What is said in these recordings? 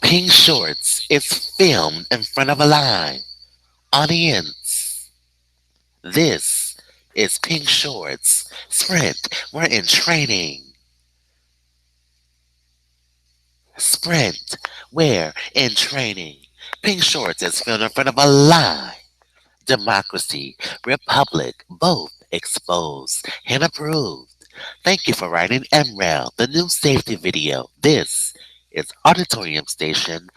Pink Shorts is filmed in front of a live audience. This is Pink Shorts. Sprint, we're in training. Sprint, we're in training. Pink Shorts is filmed in front of a live democracy, republic, both exposed and approved. Thank you for writing MREL, the new safety video. This is Auditorium Station.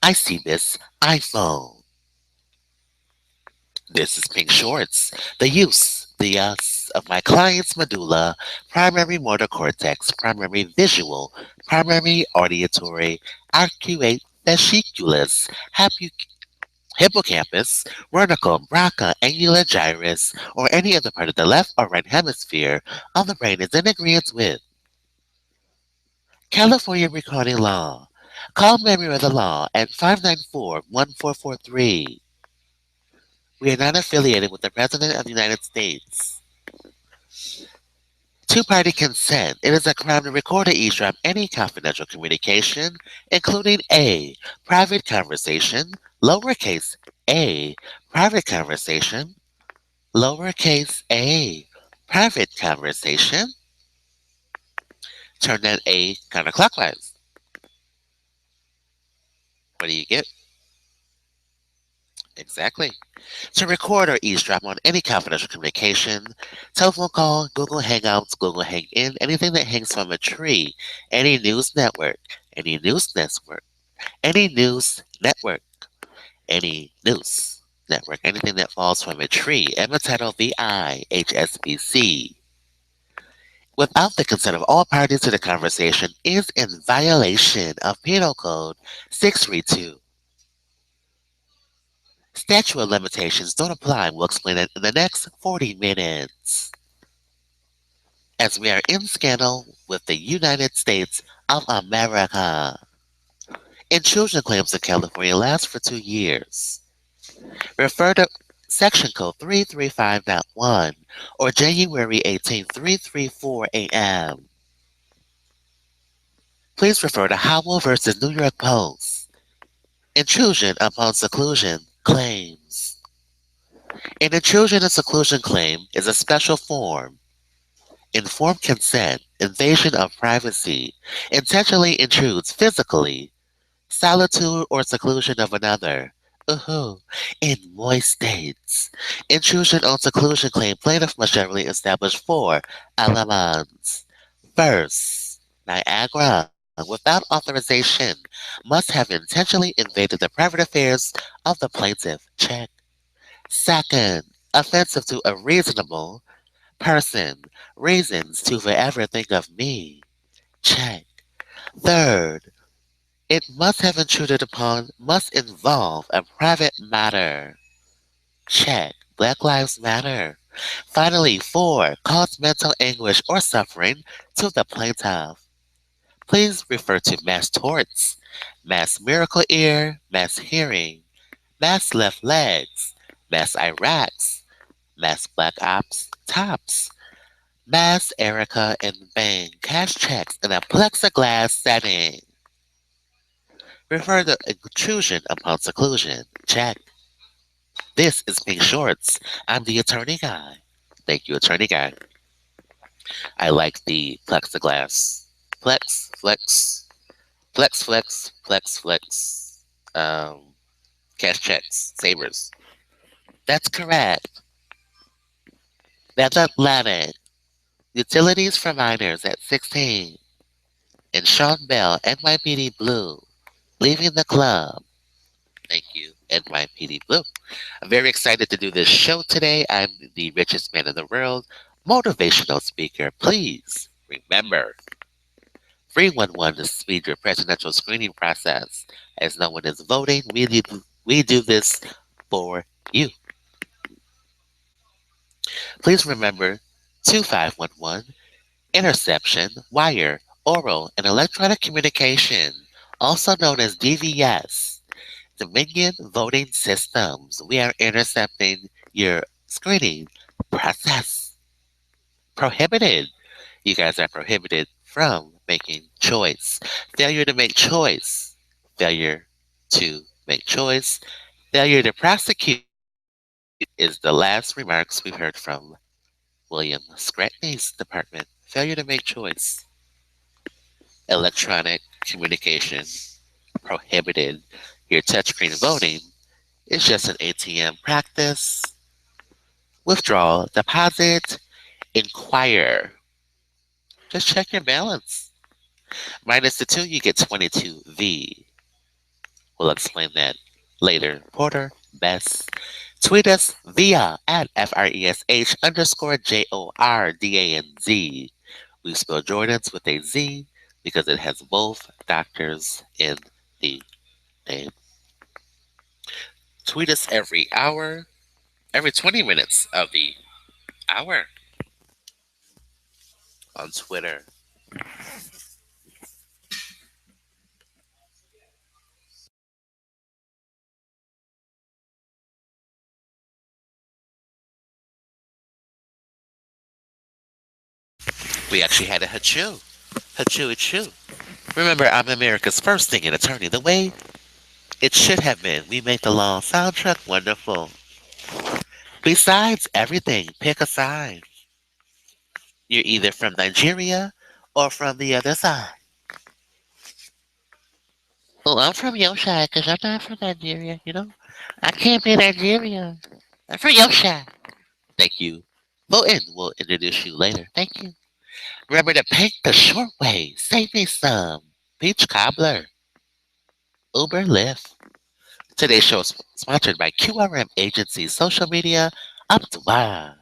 I see this iPhone. This is Pink Shorts. The use of my client's medulla, primary motor cortex, primary visual, primary auditory, arcuate fasciculus, hippocampus, wernickel, braca, angular gyrus, or any other part of the left or right hemisphere of the brain is in agreement with California recording law. Call MerriweatherA.Law at 594-1443. We are not affiliated with the President of the United States. Two-party consent. It is a crime to record or eavesdrop any confidential communication, including A, private conversation, lowercase a, private conversation, lowercase a, private conversation. Turn that A counterclockwise. What do you get? Exactly. To record or eavesdrop on any confidential communication, telephone call, Google Hangouts, Google Hang In, anything that hangs from a tree, any news network, any news network, any news network, any news network, anything that falls from a tree, Emma Title VI, HSBC, without the consent of all parties to the conversation is in violation of Penal Code 632. Statute of limitations don't apply. We'll explain it in the next 40 minutes. As we are in scandal with the United States of America. Intrusion claims in California last for 2 years. Refer to Section Code 335.1 or January 18, 334 AM. Please refer to Howell versus New York Post. Intrusion upon seclusion claims. An intrusion and seclusion claim is a special form. Informed consent, invasion of privacy, intentionally intrudes physically, solitude or seclusion of another. In moist states. Intrusion on seclusion claim plaintiff must generally establish 4 elements. First, Niagara, without authorization, must have intentionally invaded the private affairs of the plaintiff. Check. Second, offensive to a reasonable person. Reasons to forever think of me. Check. Third, it must have intruded upon, must involve a private matter. Check. Black Lives Matter. Finally, 4, cause mental anguish or suffering to the plaintiff. Please refer to mass torts, mass miracle ear, mass hearing, mass left legs, mass Iraqs, mass black ops tops, mass Erica and Bang cash checks in a plexiglass setting. Refer to intrusion upon seclusion. Check. This is Pink Shorts. I'm the attorney guy. Thank you, attorney guy. I like the plexiglass. Flex. Cash checks, savers. That's correct. That's Atlantic. Utilities providers at 16. And Sean Bell, NYPD Blue. Leaving the club. Thank you, NYPD Blue. I'm very excited to do this show today. I'm the richest man in the world, motivational speaker. Please remember 311 to speed your presidential screening process. As no one is voting, we do this for you. Please remember 2511, interception, wire, oral, and electronic communication, also known as DVS. Dominion Voting Systems. We are intercepting your screening process. Prohibited. You guys are prohibited from making choice. Failure to make choice failure to make choice, failure to prosecute is the last remarks we've heard from William Scratney's department. Failure to make choice. Electronic communication prohibited. Your touchscreen voting is just an ATM practice. Withdrawal, deposit, inquire. Just check your balance. Minus the 2, you get 22V. We'll explain that later. Porter, Bess. Tweet us via at FRESH underscore JORDANZ. We spell Jordans with a Z because it has both doctors in the name. Tweet us every hour, every 20 minutes of the hour on Twitter. We actually had a hachoo. Hachoo, achoo. Remember, I'm America's first singing attorney. The way it should have been. We make the law soundtrack wonderful. Besides everything, pick a side. You're either from Nigeria or from the other side. Well, I'm from your side because I'm not from Nigeria, you know? I can't be Nigeria. I'm from your side. Thank you. Vote in. We'll introduce you later. Thank you. Remember to paint the short way. Save me some. Peach cobbler. Uber Lyft. Today's show is sponsored by QRM Agency Social Media Up to Wow.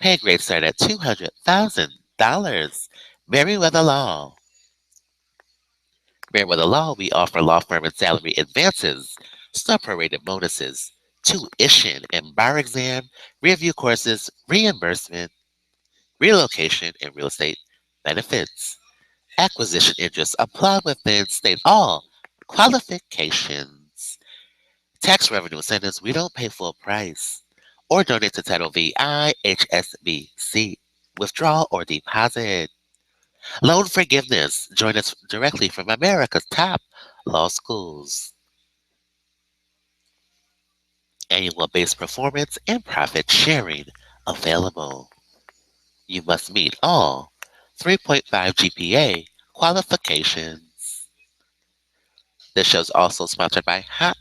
Pay grades start at $200,000. MerriweatherA.Law. MerriweatherA.Law, we offer law firm and salary advances, sub-prorated bonuses, tuition and bar exam, review courses, reimbursement, relocation, and real estate benefits. Acquisition interest apply within state all qualifications. Tax revenue incentives, we don't pay full price. Or donate to Title VI, HSBC. Withdrawal or deposit. Loan forgiveness. Join us directly from America's top law schools. Annual based performance and profit sharing available. You must meet all 3.5 GPA qualifications. This show is also sponsored by Hot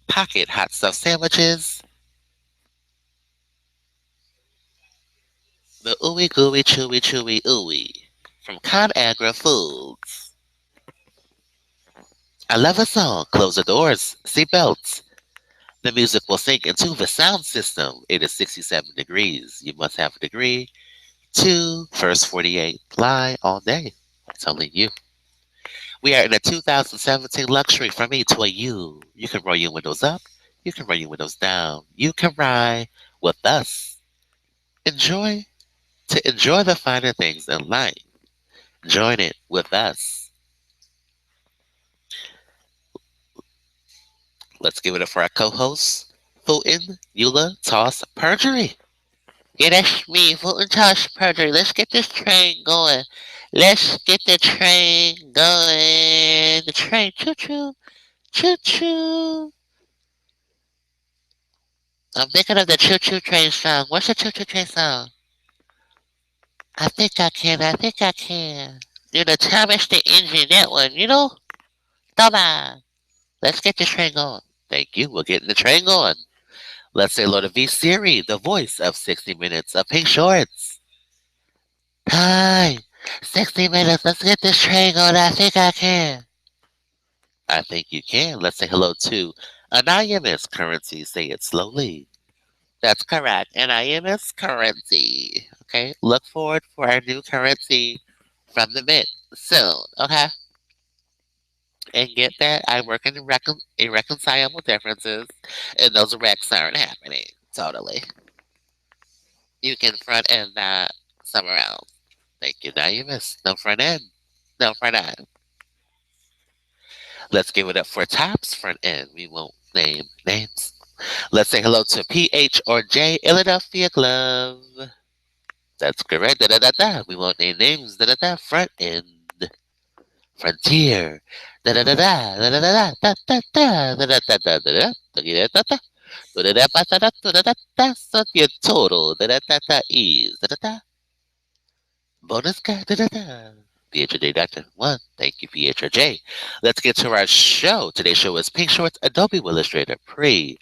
Pocket Hot Stuff Sandwiches, the Ooey Gooey Chewy Chewy Ooey from ConAgra Foods. I love a song. Close the doors. Seatbelts. The music will sink into the sound system. It is 67 degrees. You must have a degree. 2, first 48. Fly all day. I'm telling you. We are in a 2017 luxury from me to a you. You can roll your windows up. You can roll your windows down. You can ride with us. Enjoy enjoy the finer things in life. Join it with us. Let's give it up for our co-hosts, Fulton, Eula, Toss, Perjury. Yeah, that's me, Fulton, Toss, Perjury. Let's get this train going. Let's get the train going. The train, choo-choo, choo-choo. I'm thinking of the choo-choo train song. What's the choo-choo train song? I think I can, I think I can. You know, Thomas the Engine, that one, you know? Come on. Let's get this train going. Thank you. We're getting the train going. Let's say hello to V Siri, the voice of 60 Minutes of Pink Shorts. Hi. 60 minutes. Let's get this train going. I think I can. I think you can. Let's say hello to Anonymous Currency. Say it slowly. That's correct. Anonymous Currency. Okay. Look forward for our new currency from the Mint soon. Okay. And get that I work in irreconcilable differences, and those wrecks aren't happening. Totally. You can front end that somewhere else. Thank you. Now you missed. No front end. No front end. Let's give it up for Tops front end. We won't name names. Let's say hello to PH or J Philadelphia Glove. That's correct. Da da da da. We won't name names. Da da da. Front end. Frontier. Da da da da da da da da da da da da da da da da da da. That's what your total is. Bonus guy. PHJ Doctor 1. Thank you, PHJ. Let's get to our show. Today's show is Pink Shorts, Adobe Willustrator, Pre,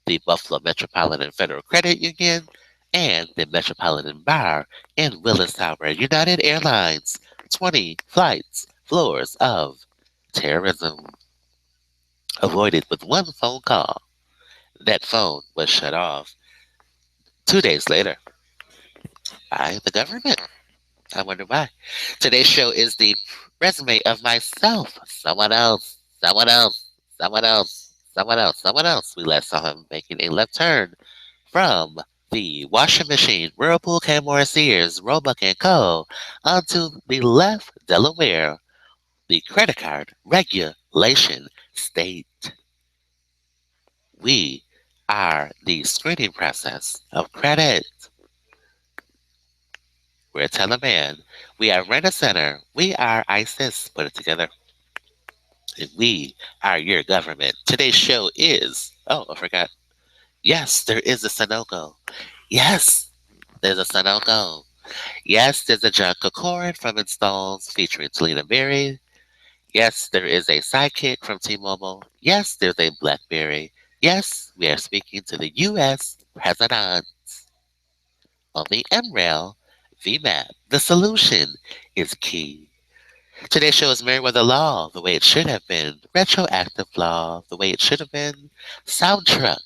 the Buffalo Metropolitan Federal Credit Union, and the Metropolitan Bar in Willis Tower, United Airlines. 20 flights, floors of terrorism avoided with one phone call. That phone was shut off 2 days later by the government. I wonder why. Today's show is the resume of myself, someone else, someone else, someone else, someone else, someone else. We last saw him making a left turn from the washing machine, Whirlpool, Kenmore, Sears, Roebuck and Co. onto the left, Delaware, the credit card regulation state. We are the screening process of credit. We're a Teleman. We are Rent a Center. We are ISIS. Put it together. And we are your government. Today's show is. Oh, I forgot. Yes, there is a Sunoco. Yes, there's a Sunoco. Yes, there's a John Cocoran from Installs featuring Selena Berry. Yes, there is a Sidekick from T-Mobile. Yes, there's a Blackberry. Yes, we are speaking to the U.S. President on the MRail VMAP. The solution is key. Today's show is MerriweatherA.Law, the way it should have been. Retroactive law, the way it should have been. Soundtruck.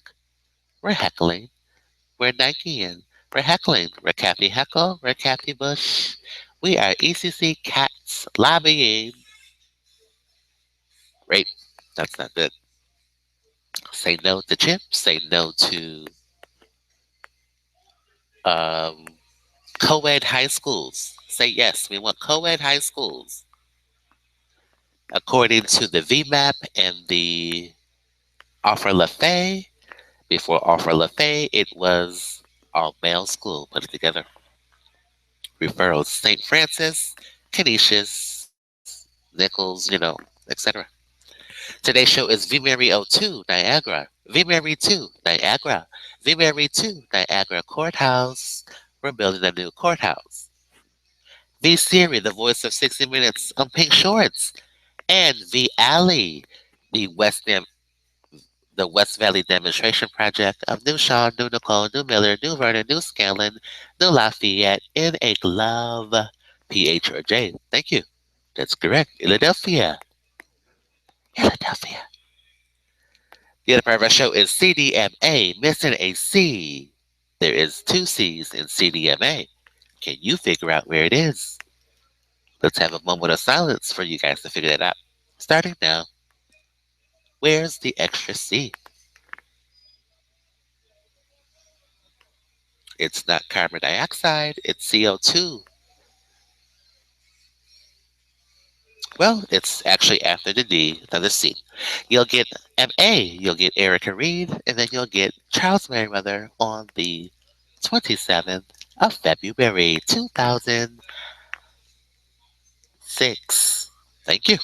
We're heckling. We're Nikean. We're heckling. We're Kathy Heckle. We're Kathy Bush. We are ECC Cats lobbying. Rape. That's not good. Say no to chips. Say no to um, co-ed high schools. Say yes. We want co-ed high schools. According to the VMAP and the Offer LaFay, before Offer LaFay, it was all male school. Put it together. Referrals St. Francis, Canisius, Nichols, etc. Today's show is VMary 02, Niagara. VMary 2, Niagara. VMary 2, Niagara Courthouse. We're building a new courthouse. V Siri, the voice of 60 Minutes on Pink Shorts. And V Alley, the West Valley Demonstration Project of New Sean, New Nicole, New Miller, New Vernon, New Scanlon, New Lafayette, in a glove. PH or J. Thank you. That's correct. Philadelphia. Philadelphia. The other part of our show is CDMA, missing a C. There is two C's in CDMA. Can you figure out where it is? Let's have a moment of silence for you guys to figure that out. Starting now. Where's the extra C? It's not carbon dioxide, it's CO2. Well, it's actually after the D, another C. You'll get MA, you'll get Erica Reed, and then you'll get Charles Merriweather on the 27th of February 2006. Thank you.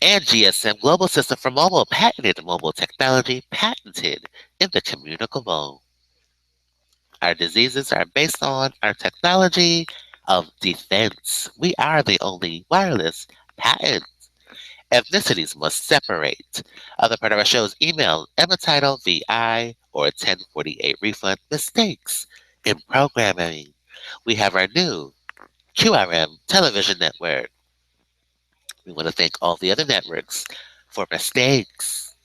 And GSM Global System for Mobile, patented mobile technology, patented in the communicable. Our diseases are based on our technology of defense. We are the only wireless patent. Ethnicities must separate. Other part of our show is email, Emma title, VI, or 1048 refund mistakes in programming. We have our new QRM television network. We want to thank all the other networks for mistakes.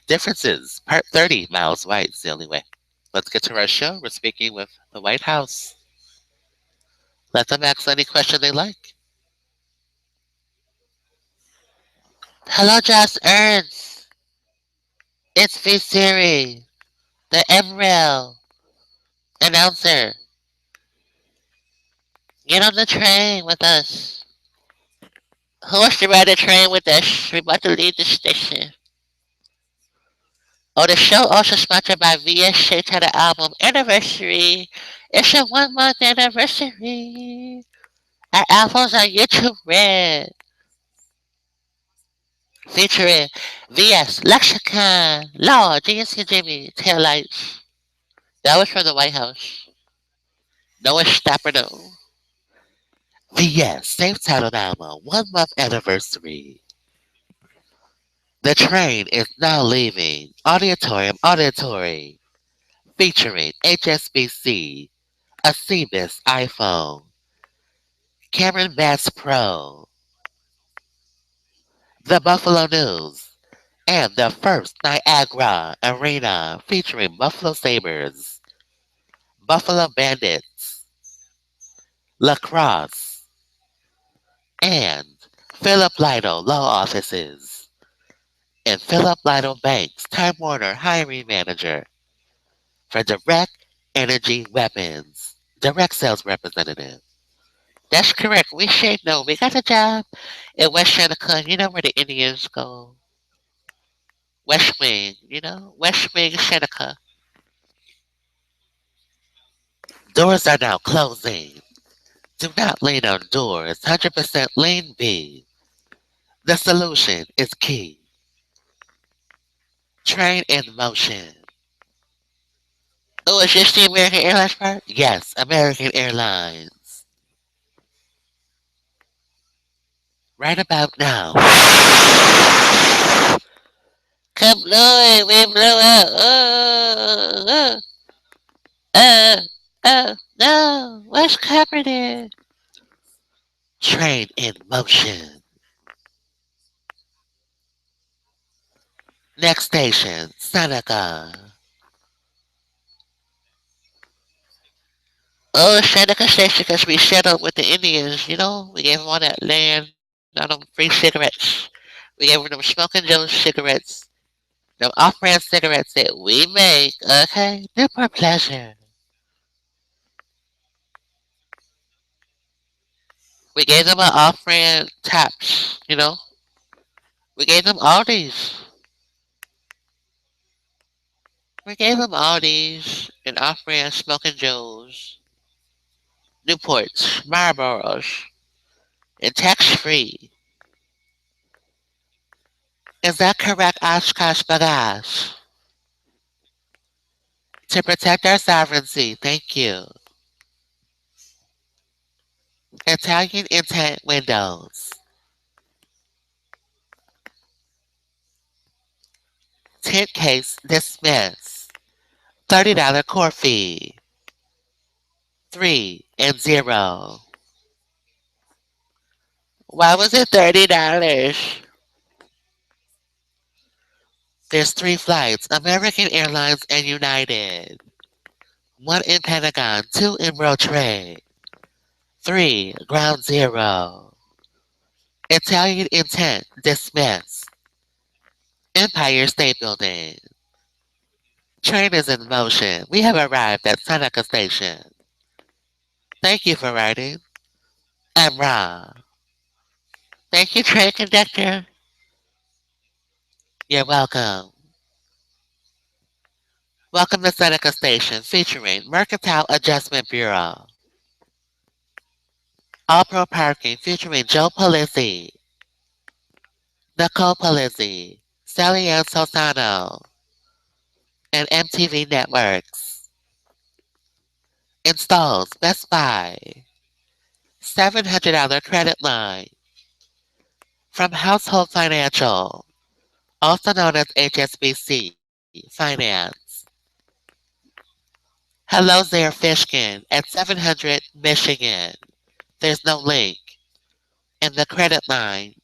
Differences, part 30, Miles White's the only way. Let's get to our show. We're speaking with the White House. Let them ask any question they like. Hello, Josh Ernst. It's V Siri, the MRail announcer. Get on the train with us. Who wants to ride the train with us? We're about to leave the station. Oh, the show also sponsored by VSJ to the album anniversary. It's a 1 month anniversary. Our albums on YouTube Red. Featuring VS Lexicon, Law, GSC Jimmy, Taillights. That was from the White House. Noah Stapperno. VS, same titled album, 1 month anniversary. The train is now leaving. Auditorium Auditory. Featuring HSBC, a Cebus iPhone, Cameron Bass Pro, the Buffalo News, and the first Niagara Arena featuring Buffalo Sabres, Buffalo Bandits, Lacrosse, and Philip Lytle Law Offices, and Philip Lytle Banks, Time Warner Hiring Manager for Direct Energy Weapons, Direct Sales Representative. That's correct. We should know. We got a job in West Seneca. You know where the Indians go? West Wing, you know? West Wing, Seneca. Doors are now closing. Do not lean on doors. 100% lean B. The solution is key. Train in motion. Oh, is this the American Airlines part? Yes, American Airlines. Right about now. Come blow it, we blow out. No, what's happening? Train in motion. Next station, Seneca. Oh, Seneca Station because we settled with the Indians, you know? We gave them all that land, all them free cigarettes. We gave them Smoking Joe's cigarettes, them off-brand cigarettes that we make, okay? They're for pleasure. We gave them an off-brand taps, you know? We gave them all these. We gave them all these and off-brand Smoking Joe's, Newports, Marlboros, and tax-free. Is that correct, Oshkosh Bagash? To protect our sovereignty, thank you. Italian intent windows. Tint case dismiss. $30 court fee. 3 and 0. Why was it $30? There's 3 flights, American Airlines and United. 1 in Pentagon, 2 in World Trade. 3, Ground Zero. Italian intent dismiss. Empire State Building. Train is in motion. We have arrived at Seneca Station. Thank you for writing. I'm Ra. Thank you, train conductor. You're welcome. Welcome to Seneca Station featuring Mercantile Adjustment Bureau. All Pro Parking featuring Joe Palizzi, Nicole Palizzi, Sally Ann Solsano, and MTV Networks. Installs Best Buy. $700 credit line from Household Financial, also known as HSBC Finance. Hello there, Fishkin at 700 Michigan. There's no link. And the credit line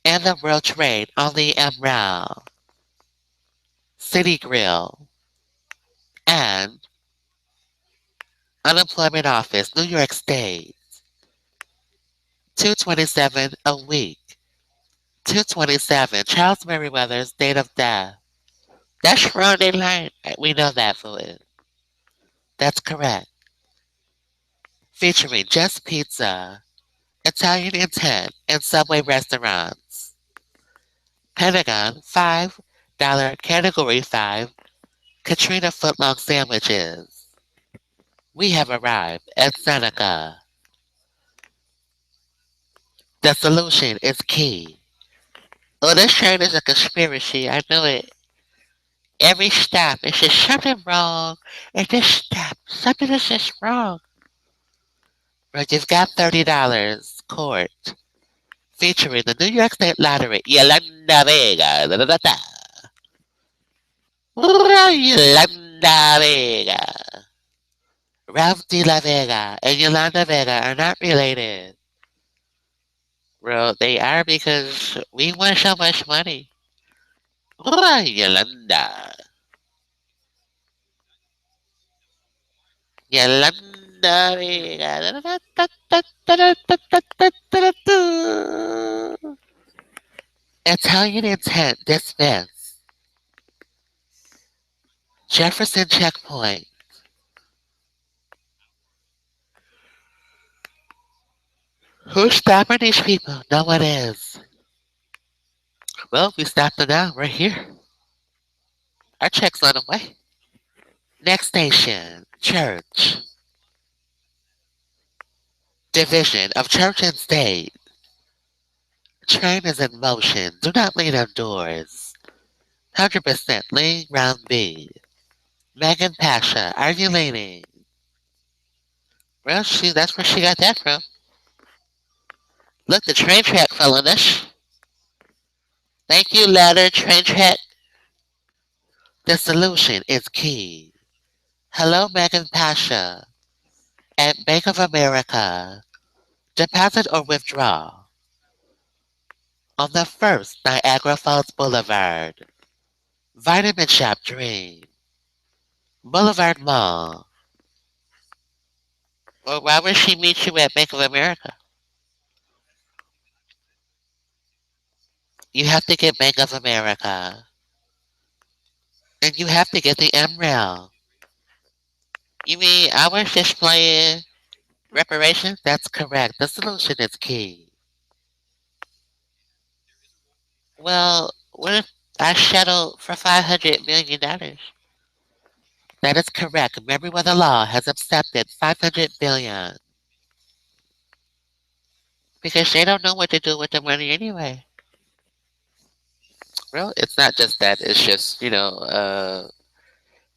and the World Trade on the MRAL. City Grill and Unemployment Office, New York State. 227 a week. 227. Charles Merriweather's date of death. That's Friday night. We know that for it. That's correct. Featuring Just Pizza, Italian Intent, and Subway restaurants. Pentagon, $5 Category 5 Katrina footlong sandwiches. We have arrived at Seneca. The solution is key. Oh, this train is a conspiracy. I know it. Every stop, it's just something wrong. At this stop, something is just wrong. But you've got $30 court featuring the New York State Lottery. Yolanda Vega. Da, da, da, da. Yolanda Vega. Ralph de la Vega and Yolanda Vega are not related. Well, they are because we won so much money. Yolanda. Yolanda Vega. Italian intent dismissed. Jefferson checkpoint. Who's stopping these people? No one is. Well, we stopped them now. We're here. Our check's on the way. Next station, church. Division of church and state. Train is in motion. Do not lean on doors. 100% lean round B. Megan Pasha, are you leaning? Well, that's where she got that from. Look, the train track fell on us. Thank you, ladder, train track. The solution is key. Hello, Megan Pasha. At Bank of America. Deposit or withdraw. On the first Niagara Falls Boulevard. Vitamin Shop Dream. Boulevard Mall. Well, why would she meet you at Bank of America? You have to get Bank of America. And you have to get the MREL. You mean I was just playing reparations? That's correct. The solution is key. Well, what if I settle for $500 million? That is correct. MerriweatherA.Law has accepted $500 billion because they don't know what to do with the money anyway. Well, it's not just that. It's just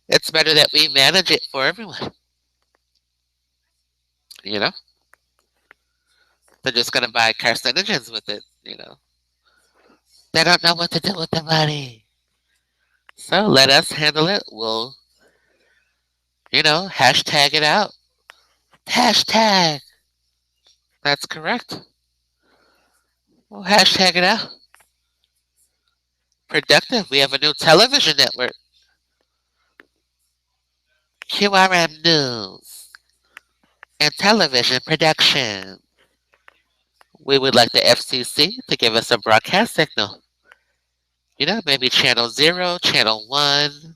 it's better that we manage it for everyone. You know, they're just gonna buy carcinogens with it. They don't know what to do with the money. So let us handle it. We'll, hashtag it out. Hashtag. That's correct. We'll hashtag it out. Productive. We have a new television network. QRM News and Television Production. We would like the FCC to give us a broadcast signal. Maybe channel 0, channel 1,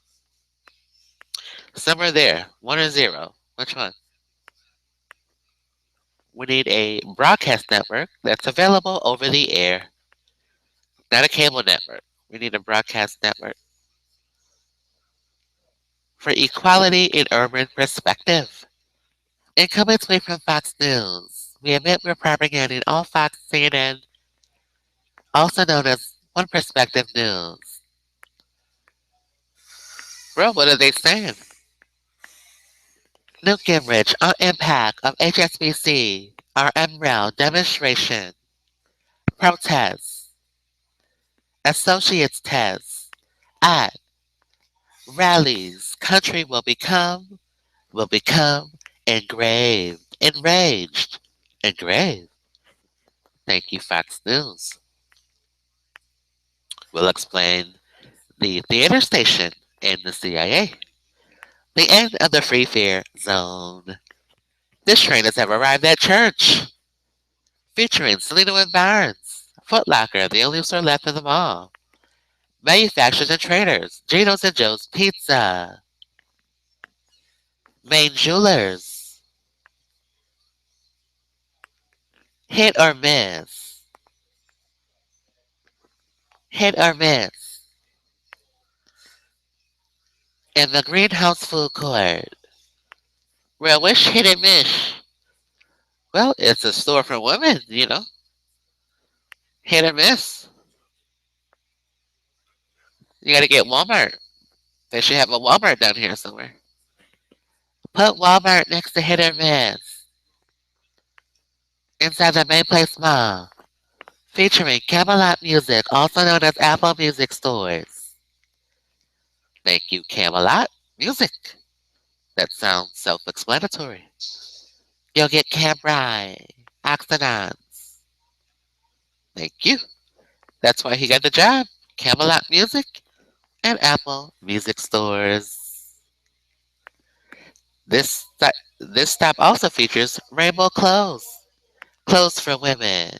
somewhere there. 1 or 0. Which one? We need a broadcast network that's available over the air, not a cable network. We need a broadcast network for equality in urban perspective. Incoming tweet from Fox News. We admit we're propagating all Fox CNN, also known as One Perspective News. Bro, what are they saying? Newt Gingrich on impact of HSBC, our MREL demonstration, protests, associates tests, at rallies, country will become enraged, engraved. Thank you, Fox News. We'll explain the theater station and the CIA. The end of the free fare zone. This train has ever arrived at church. Featuring Selena and Barnes. Foot Locker, the only store left in the mall. Manufacturers and traders. Gino's and Joe's Pizza. Main Jewelers. Hit or miss. Hit or miss. In the Greenhouse Food Court. Well, which hit and miss? Well, it's a store for women. Hit or miss. You gotta get Walmart. They should have a Walmart down here somewhere. Put Walmart next to Hit or Miss. Inside the Main Place Mall. Featuring Camelot Music, also known as Apple Music Stores. Thank you, Camelot Music. That sounds self-explanatory. You'll get Cam Rye, Oxidons. Thank you. That's why he got the job. Camelot Music and Apple Music Stores. This this stop also features rainbow clothes. Clothes for women.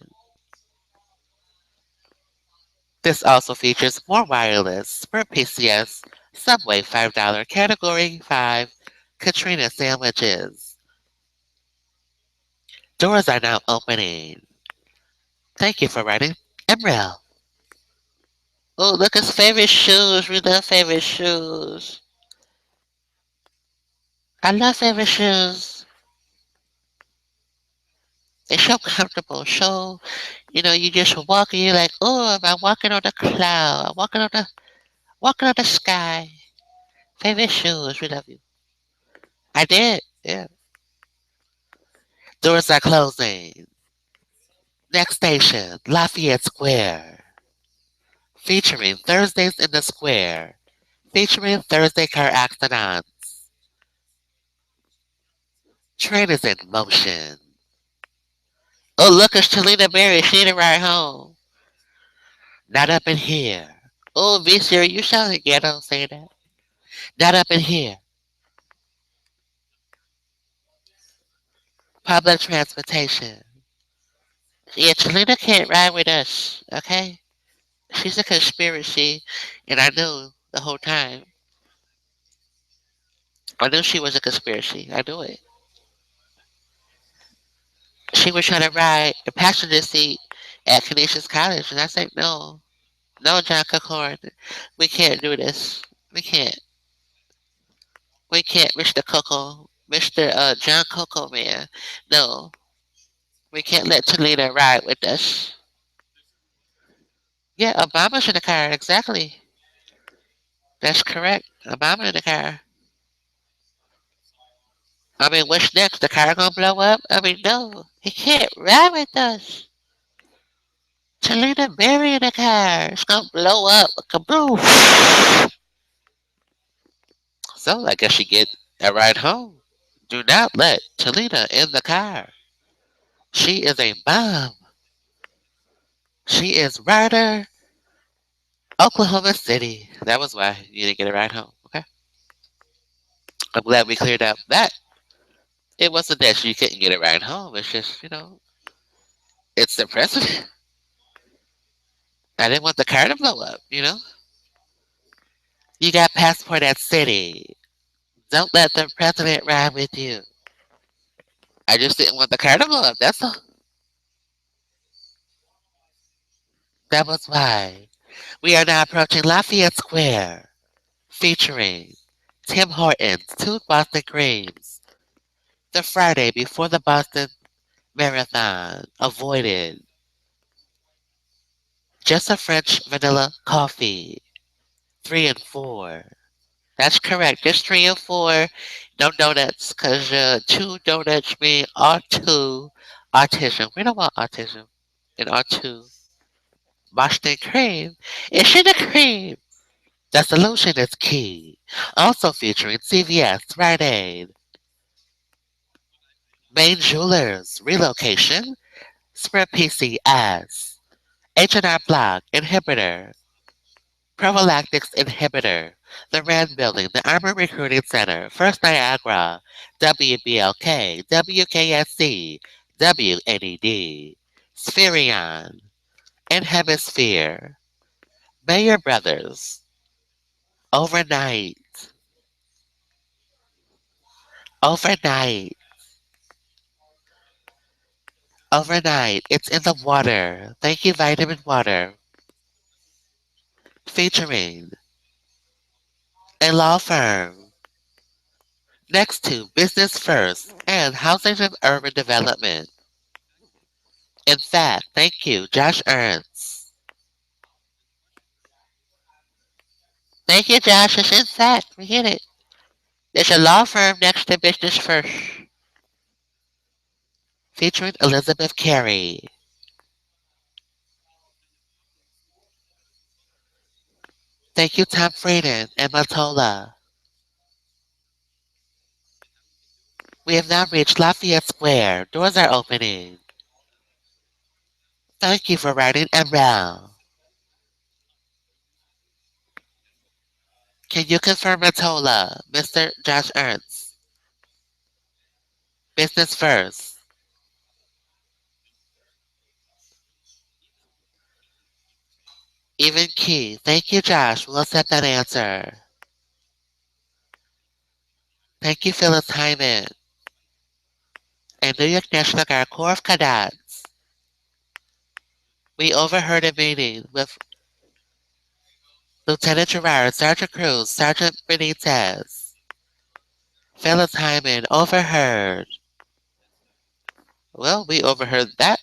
This also features more wireless per PCS Subway $5 Category 5 Katrina sandwiches. Doors are now opening. Thank you for writing. Emerald. Oh, look, his favorite shoes. We love favorite shoes. I love favorite shoes. They're so comfortable. So, you just walk and you're like, oh, am I walking on the cloud? I'm walking on the sky. Favorite shoes. We love you. I did. Yeah. Doors are closing. Next station, Lafayette Square. Featuring Thursdays in the Square. Featuring Thursday car accidents. Train is in motion. Oh, look, it's Talina Berry. She need a ride home. Not up in here. Oh, be serious. You sound ghetto saying that. Not up in here. Public transportation. Yeah, Talina can't ride with us, okay? She's a conspiracy, and I knew the whole time. I knew she was a conspiracy. I knew it. She was trying to ride the passenger seat at Canisius College, and I said, no, no, John Cocorn, we can't do this. We can't. We can't, Mr. Coco, Mr. John Coco, man. No, we can't let Toledo ride with us. Yeah, Obama's in the car, exactly. That's correct. Obama in the car. I mean, what's next? The car gonna blow up? I mean, no, he can't ride with us. Toledo Berry in the car. It's gonna blow up. Kaboom! So I guess you get a ride home. Do not let Talita in the car. She is a bomb. She is Ryder, Oklahoma City. That was why you didn't get a ride home. Okay. I'm glad we cleared up that. It wasn't that you couldn't get a ride home. It's just, it's the president. I didn't want the car to blow up. You got passport at city. Don't let the president ride with you. I just didn't want the car to blow up. That's all. That was why. We are now approaching Lafayette Square, featuring Tim Hortons, two Boston creams, the Friday before the Boston Marathon, avoided, just a French vanilla coffee, 3 and 4. That's correct, just 3 and 4. No donuts, because two donuts mean R2, autism. We don't want autism in R2. Boston cream, it's in the cream. The solution is key. Also featuring CVS, Rite Aid, Main Jewelers, Relocation, Spread PCS, H&R Block, Inhibitor, Prophylactics Inhibitor, the Rand Building, the Armor Recruiting Center, First Niagara, WBLK, WKSC, WNED, Spherion, and Hemisphere, Mayer Brothers, Overnight, Overnight, Overnight. It's in the water. Thank you, Vitamin Water. Featuring a law firm next to Business First and Housing and Urban Development. In fact, thank you, Josh Ernst. Thank you, Josh. It's in fact. We get it. There's a law firm next to Business First, featuring Elizabeth Carey. Thank you, Tom Frieden and Matola. We have now reached Lafayette Square. Doors are opening. Thank you for writing Emerald. Can you confirm Matola, Mr. Josh Ernst? Business First. Even Key. Thank you, Josh. We'll accept that answer. Thank you, Phyllis Hyman. And New York National Guard Corps of Cadets. We overheard a meeting with Lieutenant Gerard, Sergeant Cruz, Sergeant Benitez. Phyllis Hyman overheard. Well, we overheard that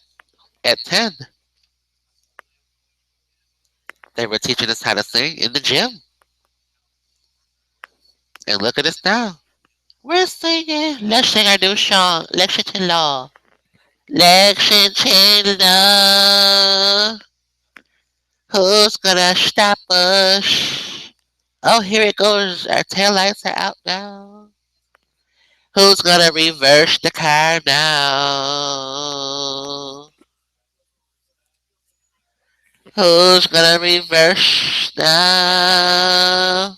at 10. They were teaching us how to sing in the gym. And look at us now. We're singing. Let's sing our new song, Lexington Law. Lexington Law. Who's gonna stop us? Oh, here it goes. Our taillights are out now. Who's gonna reverse the car now? Who's gonna reverse now?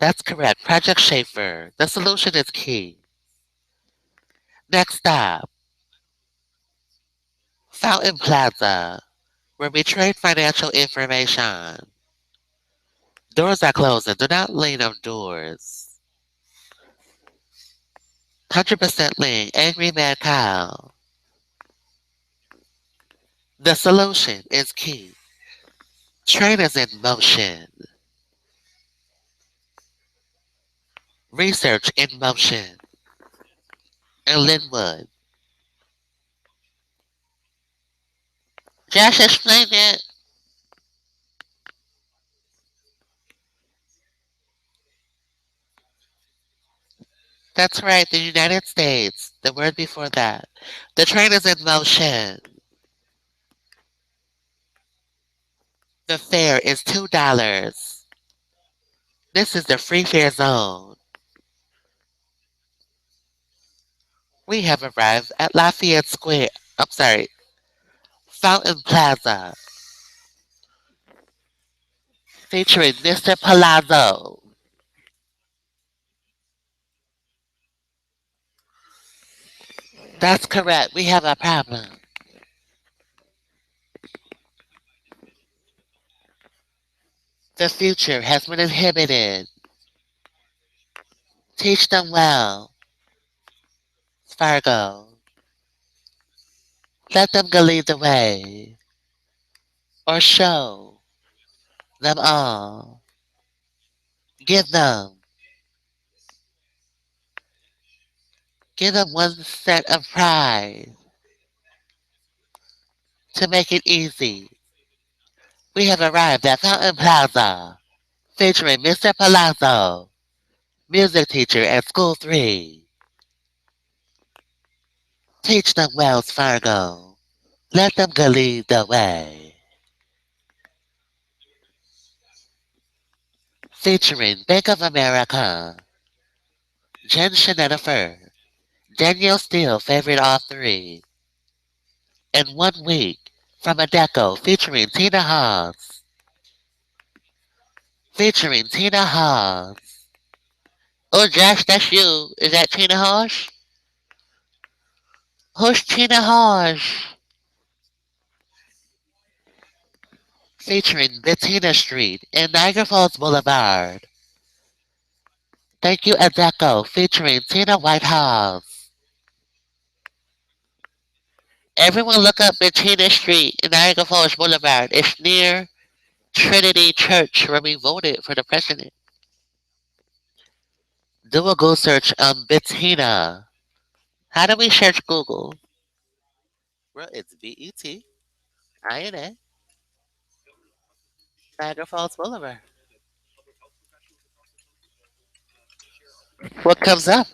That's correct. Project Schaefer. The solution is key. Next stop, Fountain Plaza, where we trade financial information. Doors are closing. Do not lean on doors. 100% lean. Angry Mad Cow. The solution is key. Train is in motion. Research in motion. And Linwood. Josh explained it. That's right, the United States. The word before that. The train is in motion. The fare is $2. This is the free fare zone. We have arrived at Lafayette Square. I'm sorry, Fountain Plaza, featuring Mr. Palazzo. That's correct. We have a problem. The future has been inhibited. Teach them well, Fargo. Let them go lead the way, or show them all. Give give them one set of prize to make it easy. We have arrived at Fountain Plaza, featuring Mr. Palazzo, music teacher at School 3. Teach them Wells Fargo. Let them go lead the way. Featuring Bank of America, Jen Shenanifer, Danielle Steele, favorite all three. And 1 week from Adecco, featuring Tina Haas. Featuring Tina Haas. Oh, Josh, that's you. Is that Tina Haas? Who's Tina Haas? Featuring Bettina Street and Niagara Falls Boulevard. Thank you, Adecco, featuring Tina Whitehouse. Everyone look up Bettina Street and Niagara Falls Boulevard. It's near Trinity Church where we voted for the president. Do a Google search on Bettina. How do we search Google? Well, it's Betina, Niagara Falls Boulevard. What comes up?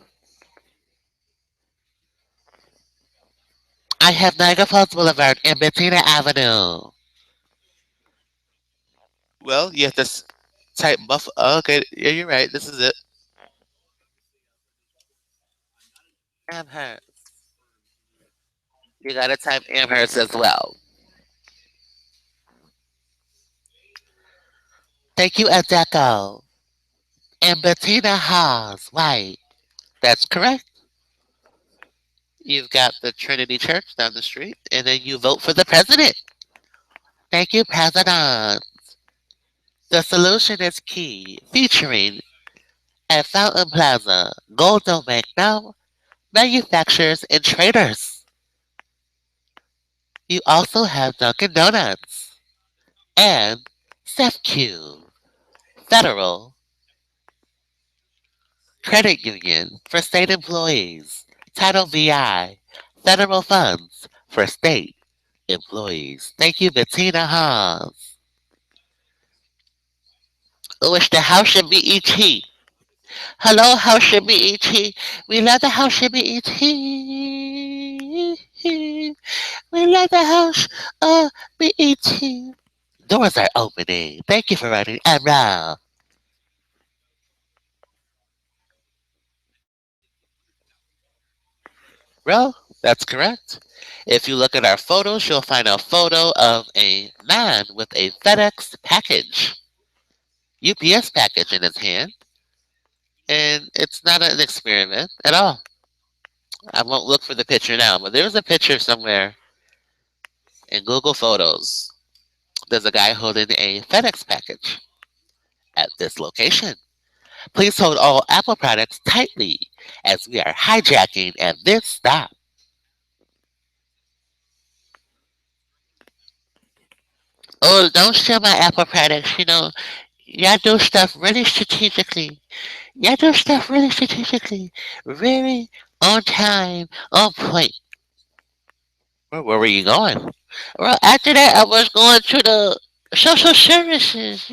I have Niagara Falls Boulevard and Bettina Avenue. Well, you have to type buff. Oh, okay, yeah, you're right. This is it. Amherst. You gotta type Amherst as well. Thank you, Adecco. And Bettina Haas. Right. That's correct. You've got the Trinity Church down the street, and then you vote for the president. Thank you, President. The solution is key, featuring at Fountain Plaza, Golden Bank now, manufacturers and traders. You also have Dunkin' Donuts and SEFQ, Federal Credit Union for state employees, Title VI, federal funds for state employees. Thank you, Bettina Haas. Wish the house should be ET. Hello, house should be ET. We love the house should be ET. We love the house be ET. Doors are opening. Thank you for writing Emerald. Well, that's correct. If you look at our photos, you'll find a photo of a man with a FedEx package, UPS package in his hand, and it's not an experiment at all. I won't look for the picture now, but there's a picture somewhere in Google Photos. There's a guy holding a FedEx package at this location. Please hold all Apple products tightly as we are hijacking at this stop. Oh, don't steal my Apple products. Y'all do stuff really strategically. Y'all do stuff really strategically. Very on time, on point. Where were you going? Well, after that, I was going to the social services.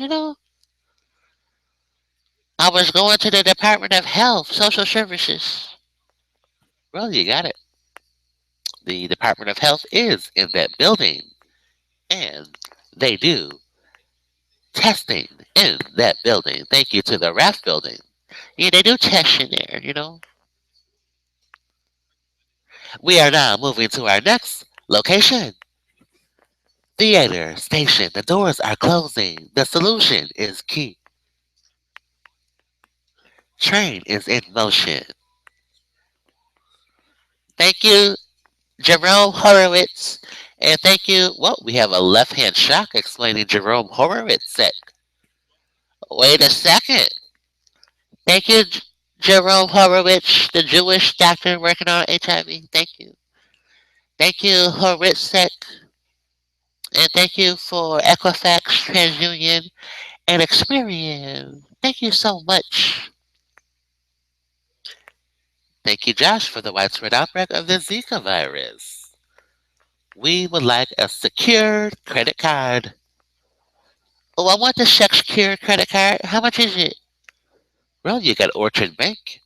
I was going to the Department of Health, Social Services. Well, you got it. The Department of Health is in that building, and they do testing in that building. Thank you to the RAF building. Yeah, they do testing there. We are now moving to our next location. Theater, station, the doors are closing. The solution is key. Train is in motion. Thank you, Jerome Horowitz. And thank you. Well, we have a left hand shock explaining Jerome Horowitz said. Wait a second. Thank you, Jerome Horowitz, the Jewish doctor working on HIV. Thank you. Thank you, Horitzek. And thank you for Equifax, TransUnion, and Experian. Thank you so much. Thank you, Josh, for the widespread outbreak of the Zika virus. We would like a secured credit card. Oh, I want the secured credit card. How much is it? Well, you got Orchard Bank.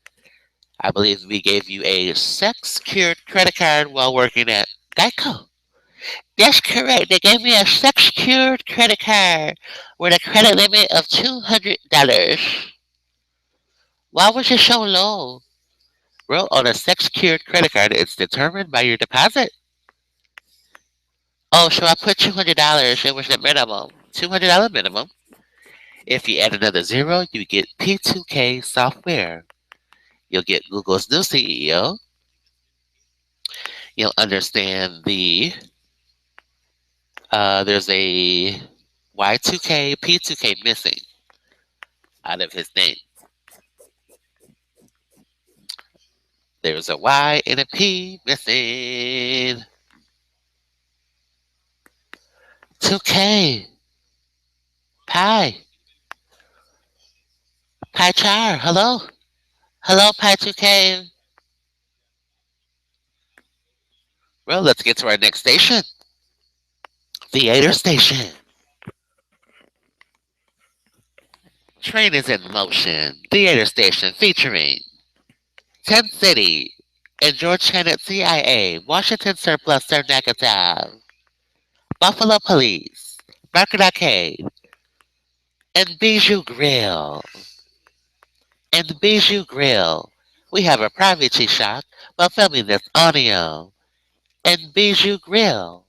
I believe we gave you a secured credit card while working at Geico. That's correct. They gave me a secured credit card with a credit limit of $200. Why was it so low? Well, on a secured credit card, it's determined by your deposit. Oh, so I put $200. It was the minimum. $200 minimum. If you add another zero, you get P2K software. You'll get Google's new CEO. You'll understand there's a Y2K, P2K missing out of his name. There's a Y and a P missing. 2K. Pi. Pi Char. Hello. Hello, Pi 2K. Well, let's get to our next station. Theater station. Train is in motion. Theater station featuring Tent City and Georgetown at CIA, Washington Surplus Sir Negative, Buffalo Police, Market Arcade, and Bijou Grill. And Bijou Grill. We have a privacy shop while filming this audio. And Bijou Grill,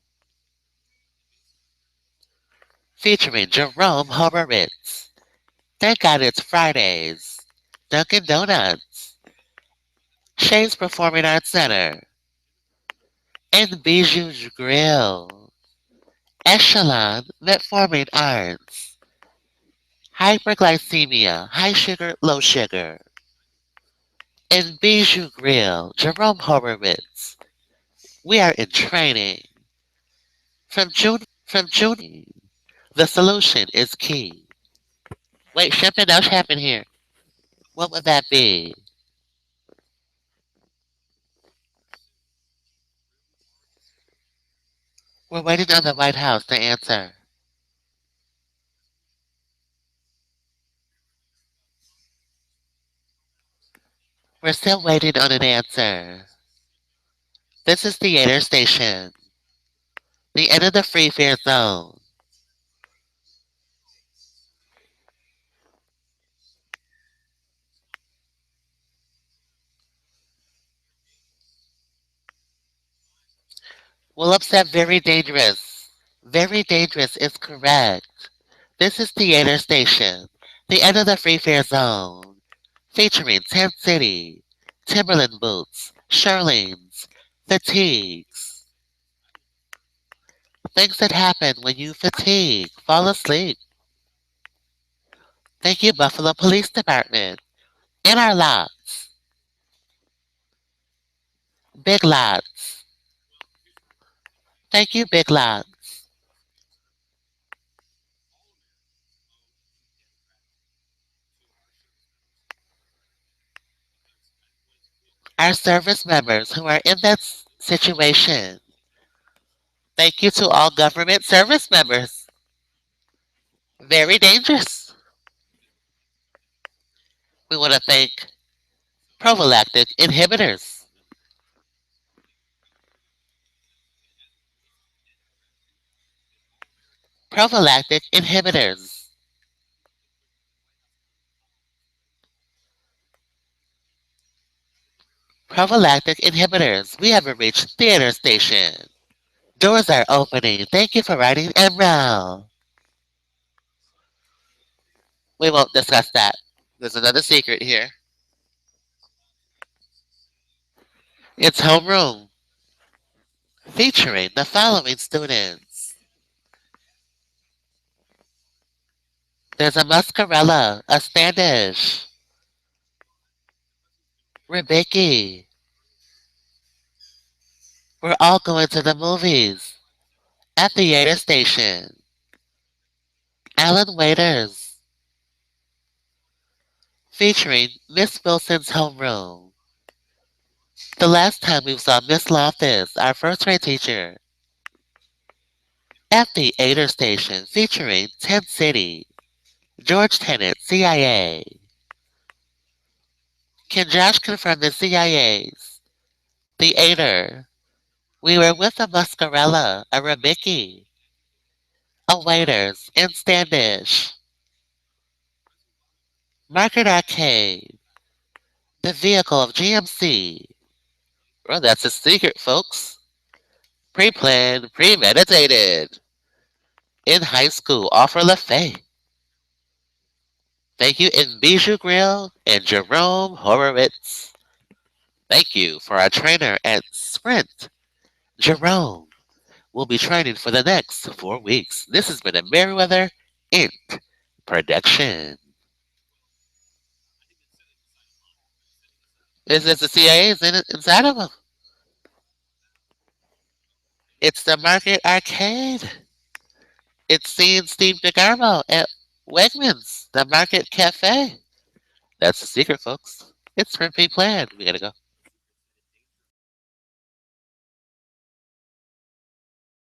featuring Jerome Horowitz. Thank God it's Fridays. Dunkin' Donuts, Shane's Performing Arts Center, and Bijou Grill. Echelon Metforming Arts, Hyperglycemia, High Sugar, Low Sugar, and Bijou Grill, Jerome Horowitz. We are in training from June. The solution is key. Wait, something else happened here. What would that be? We're waiting on the White House to answer. We're still waiting on an answer. This is Theater Station, the end of the free fare zone. Will upset very dangerous. Very dangerous is correct. This is Theater Station, the end of the free fare zone, featuring Tent City, Timberland boots, Shirlings, fatigues. Things that happen when you fatigue, fall asleep. Thank you, Buffalo Police Department. In our lots, Big Lots. Thank you, Big Lots. Our service members who are in that situation. Thank you to all government service members. Very dangerous. We want to thank prophylactic inhibitors. Prophylactic inhibitors. Prophylactic inhibitors. We have reached Theater Station. Doors are opening. Thank you for writing Emerald. We won't discuss that. There's another secret here. It's homeroom, featuring the following students. There's a Muscarella, a Standish, Rebecca. We're all going to the movies at Theater Station. Alan Waiters, featuring Miss Wilson's homeroom. The last time we saw Miss Loftus, our first grade teacher, at Theater Station, featuring Tent City, George Tenet, CIA. Can Josh confirm the CIA's? Theater. We were with a Muscarella, a Rebecca, a Waiters, and Standish. Market Arcade, the vehicle of GMC. Well, that's a secret, folks. Pre-planned, premeditated. In high school, offer LaFay. Thank you, in Bijou Grill and Jerome Horowitz. Thank you for our trainer at Sprint, Jerome. We'll be training for the next 4 weeks. This has been a Merriweather Inc. production. It's the CIA's inside of them. It's the Market Arcade. It's seeing Steve DeGarmo at Wegmans, the Market Cafe. That's the secret, folks. It's for pre-planned. We gotta go.